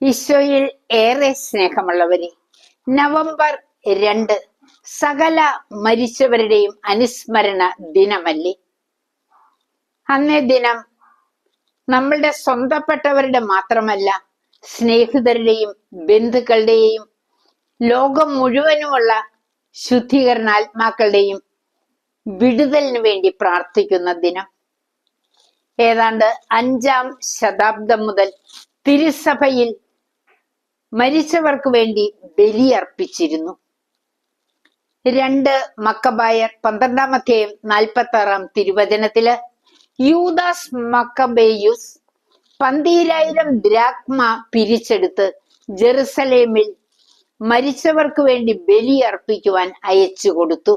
ഈശോയിൽ ഏറെ സ്നേഹമുള്ളവരെ, നവംബർ 2 സകല മരിച്ചവരുടെയും അനുസ്മരണ ദിനമല്ലേ? അന്നേ ദിനം നമ്മളുടെ സ്വന്തപ്പെട്ടവരുടെ മാത്രമല്ല, സ്നേഹിതരുടെയും ബന്ധുക്കളുടെയും ലോകം മുഴുവനുമുള്ള ശുദ്ധീകരണാത്മാക്കളുടെയും വിടുതലിന് വേണ്ടി പ്രാർത്ഥിക്കുന്ന ദിനം. ഏതാണ്ട് 5-ാം ശതാബ്ദം മുതൽ തിരുസഭയിൽ മരിച്ചവർക്ക് വേണ്ടി ബലിയർപ്പിച്ചിരുന്നു. 2 മക്കബായർ 12-ാം അധ്യായം 46-ാം തിരുവചനത്തില് യൂദാസ് മക്കബേയുസ് 12,000 ദ്രാഗ്മ പിരിച്ചെടുത്ത് ജെറുസലേമിൽ മരിച്ചവർക്ക് വേണ്ടി ബലിയർപ്പിക്കുവാൻ അയച്ചു കൊടുത്തു.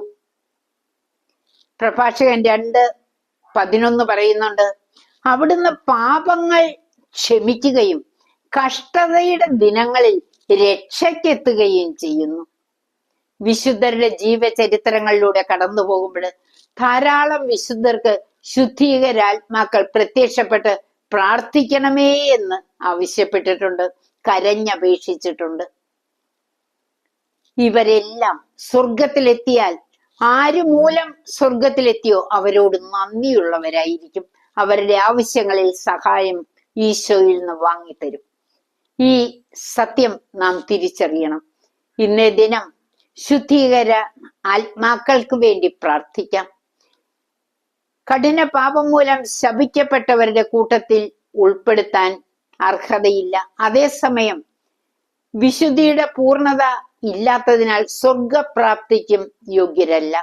പ്രഭാഷകൻ 2:11 പറയുന്നുണ്ട്, അവിടുന്ന് പാപങ്ങൾ ക്ഷമിക്കുകയും കഷ്ടതയുടെ ദിനങ്ങളിൽ രക്ഷയ്ക്കെത്തുകയും ചെയ്യുന്നു. വിശുദ്ധരുടെ ജീവചരിത്രങ്ങളിലൂടെ കടന്നു പോകുമ്പോൾ ധാരാളം വിശുദ്ധർക്ക് ശുദ്ധീകരാത്മാക്കൾ പ്രത്യക്ഷപ്പെട്ട് പ്രാർത്ഥിക്കണമേ എന്ന് ആവശ്യപ്പെട്ടിട്ടുണ്ട്, കരഞ്ഞപേക്ഷിച്ചിട്ടുണ്ട്. ഇവരെല്ലാം സ്വർഗത്തിലെത്തിയാൽ ആര് മൂലം സ്വർഗത്തിലെത്തിയോ അവരോട് നന്ദിയുള്ളവരായിരിക്കും. അവരുടെ ആവശ്യങ്ങളിൽ സഹായം ഈശോയിൽ നിന്ന് വാങ്ങിത്തരും. ഈ സത്യം നാം തിരിച്ചറിയണം. ഇന്നേ ദിനം ശുദ്ധീകര ആത്മാക്കൾക്ക് വേണ്ടി പ്രാർത്ഥിക്കാം. കഠിന പാപം മൂലം ശപിക്കപ്പെട്ടവരുടെ കൂട്ടത്തിൽ ഉൾപ്പെടുത്താൻ അർഹതയില്ല. അതേസമയം വിശുദ്ധിയുടെ പൂർണ്ണത ഇല്ലാത്തതിനാൽ സ്വർഗപ്രാപ്തിക്കും യോഗ്യരല്ല.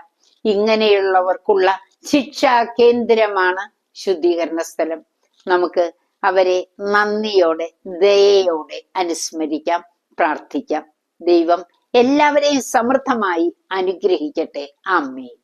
ഇങ്ങനെയുള്ളവർക്കുള്ള ശിക്ഷാ കേന്ദ്രമാണ് ശുദ്ധീകരണ സ്ഥലം. നമുക്ക് അവരെ നന്ദിയോടെ ദയയോടെ അനുസ്മരിക്കാം, പ്രാർത്ഥിക്കാം. ദൈവം എല്ലാവരെയും സമൃദ്ധമായി അനുഗ്രഹിക്കട്ടെ. ആമേൻ.